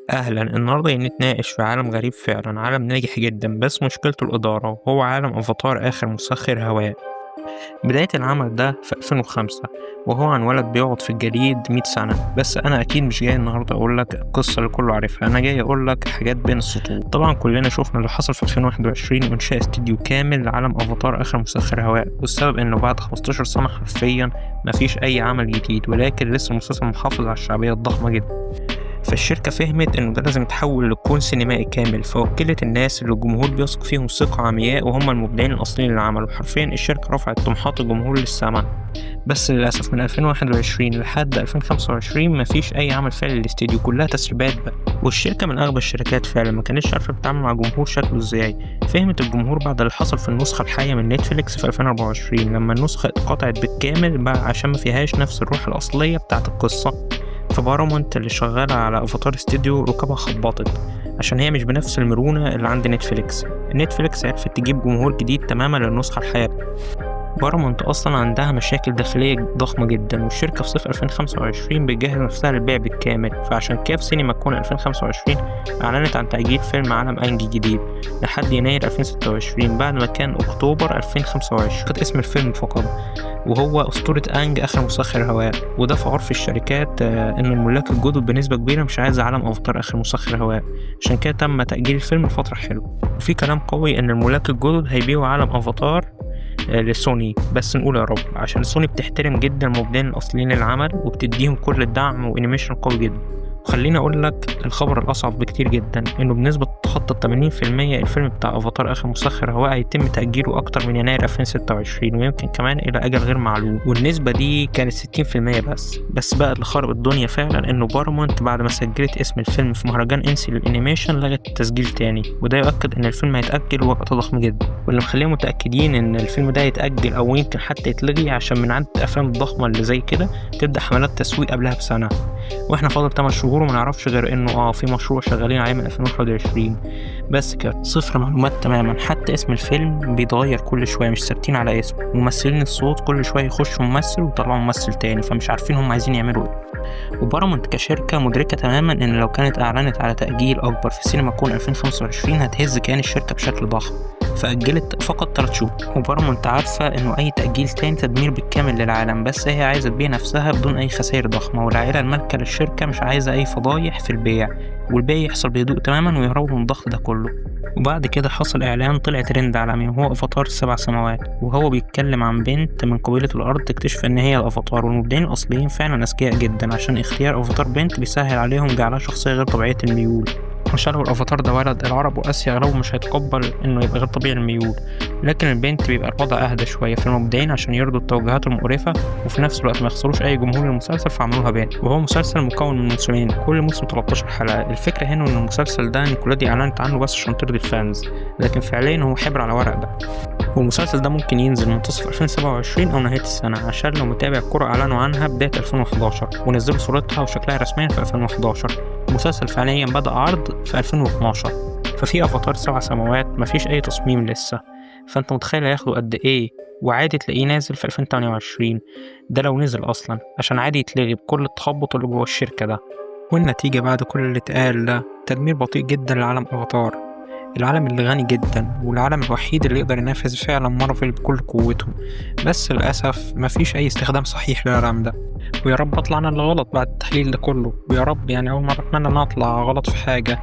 أهلا، النهاردة نتناقش في عالم غريب فعلا، عالم ناجح جدا بس مشكلته الإدارة، وهو عالم أفاتار آخر مسخر هواء. بداية العمل ده في 2005، وهو عن ولد بيقعد في الجليد 100 سنة. بس أنا أكيد مش جاي النهاردة أقولك القصة اللي كله عارفها، أنا جاي أقولك حاجات بين السطور. طبعا كلنا شفنا اللي حصل في 2021 وإنشاء استديو كامل لعالم أفاتار آخر مسخر هواء، والسبب إنه بعد 15 سنة حرفيا مفيش أي عمل جديد، ولكن لسه المسلسل محافظ على الشعبية الضخمة جدا. فالشركة فهمت إنه ده لازم يتحول لكون سينمائي كامل، فوكلت الناس اللي الجمهور بيثق فيهم ثقة عمياء وهم المبدعين الأصليين للعمل. حرفيا الشركة رفعت طموحات الجمهور للسماء. بس للأسف من 2021 لحد 2025 مفيش أي عمل فعلي للاستديو، كلها تسريبات بقى. والشركة من أغبى الشركات فعلا، ما كانتش عارفة تتعامل مع الجمهور شكله إزاي. فهمت الجمهور بعد اللي حصل في النسخة الحية من نتفليكس في 2024، لما النسخة اتقطعت بالكامل بقى عشان ما فيهاش نفس الروح الأصلية بتاعت القصة. فبارامونت اللي شغالة على افاتار استوديو ركبها خبطت، عشان هي مش بنفس المرونة اللي عند نتفليكس عرفت تجيب جمهور جديد تماما للنسخة الحية. بارامونت أصلا عندها مشاكل داخلية ضخمة جدا، والشركة في صيف 2025 بتجهز نفسها للبيع بالكامل. فعشان كده في سينما كون 2025 أعلنت عن تأجيل فيلم عالم أنجي جديد لحد يناير 2026، بعد ما كان أكتوبر 2025 خد اسم الفيلم فقط، وهو أسطورة أنج آخر مسخر هواء. وده في عرف الشركات إن الملاك الجدد بنسبة كبيرة مش عايز عالم أفاتار آخر مسخر هواء، عشان كده تم تأجيل الفيلم لفترة حلوة. وفي كلام قوي إن الملاك الجدد هيبيعوا عالم أفاتار لسوني، بس نقول يا رب، عشان سوني بتحترم جدا المبدعين الأصليين للعمل وبتديهم كل الدعم وانيميشن قوي جدا. وخليني اقول لك الخبر الاصعب بكتير جدا، انه بنسبه تتخطى 80% الفيلم بتاع افاتار اخر مسخر هواء هيتم تاجيله اكتر من يناير 2026، ويمكن كمان الى اجل غير معلوم. والنسبه دي كانت 60% بس بقى اللي خرب الدنيا فعلا انه بارامونت بعد ما سجلت اسم الفيلم في مهرجان انسي للانيميشن لغت التسجيل تاني، وده يؤكد ان الفيلم هيتاجل وقت ضخم جدا. واللي مخليهم متاكدين ان الفيلم ده هيتاجل او يمكن حتى يتلغي عشان من عدد الافلام الضخمه اللي زي كده تبدا حملات تسويق قبلها بسنه، واحنا فاضل 8 شهور وما نعرفش غير انه في مشروع شغالين عليه من 2021. بس كده صفر معلومات تماما. حتى اسم الفيلم بيتغير كل شويه، مش ثابتين على اسم. ممثلين الصوت كل شويه يخشوا ممثل ويطلعوا ممثل تاني، فمش عارفين هم عايزين يعملوا ايه. وبارامونت كشركه مدركه تماما ان لو كانت اعلنت على تاجيل اكبر في سينما كون 2025 هتهز كيان الشركه بشكل ضخم، فأجلت فقط 3 شهور. وبارامونت عارفة إنه أي تأجيل تاني تدمير بالكامل للعالم، بس هي عايزة تبيع نفسها بدون أي خسائر ضخمة، والعائلة المالكة للشركة مش عايزة أي فضايح في البيع، والبيع يحصل بهدوء تماما ويهربوا من الضغط ده كله. وبعد كده حصل إعلان طلع ترند عالمي، وهو أفاتار السبع سماوات، وهو بيتكلم عن بنت من قبيلة الأرض تكتشف إن هي الأفاتار. والمبدعين الأصليين فعلا أذكياء جدا، عشان اختيار أفاتار بنت بيسهل عليهم جعلها شخصية غير طبيعية الميول. عشان لو الافاتار ده ولد، العرب واسيا اغلبهم مش هيتقبل انه يبقى غير طبيعي الميول، لكن البنت بيبقى الوضع اهدى شويه. في المبدعين عشان يرضوا التوجهات المقرفه وفي نفس الوقت ما يخسروش اي جمهور للمسلسل فعملوها بنت. وهو مسلسل مكون من موسمين، كل موسم 13 حلقه. الفكره هنا ان المسلسل ده نيكولادي اعلنت عنه بس عشان ترضي الفانز، لكن فعليا هو حبر على ورق ده. والمسلسل ده ممكن ينزل منتصف 2027 او نهايه السنه، عشان لو متابع كرة اعلنوا عنها بدايه 2011 ونزلوا صورتها وشكلها رسميا في 2011. المسلسل فعليا بدأ عرض في 2012. ففي افاتار 7 سماوات مفيش اي تصميم لسه، فانت متخيل هياخدوا قد ايه؟ وعادي تلاقيه نازل في 2028، ده لو نزل اصلا، عشان عادي يتلغي بكل التخبط اللي جوه الشركه ده. والنتيجه بعد كل اللي اتقال ده تدمير بطيء جدا لعالم افاتار، العالم اللي غني جدا والعالم الوحيد اللي يقدر ينافس فعلا مارفل بكل قوته. بس للأسف مفيش أي استخدام صحيح للعالم ده. ويا رب أطلع أنا اللي غلط بعد التحليل ده كله، ويا رب يعني أول مرة أتمنى أن أطلع غلط في حاجة،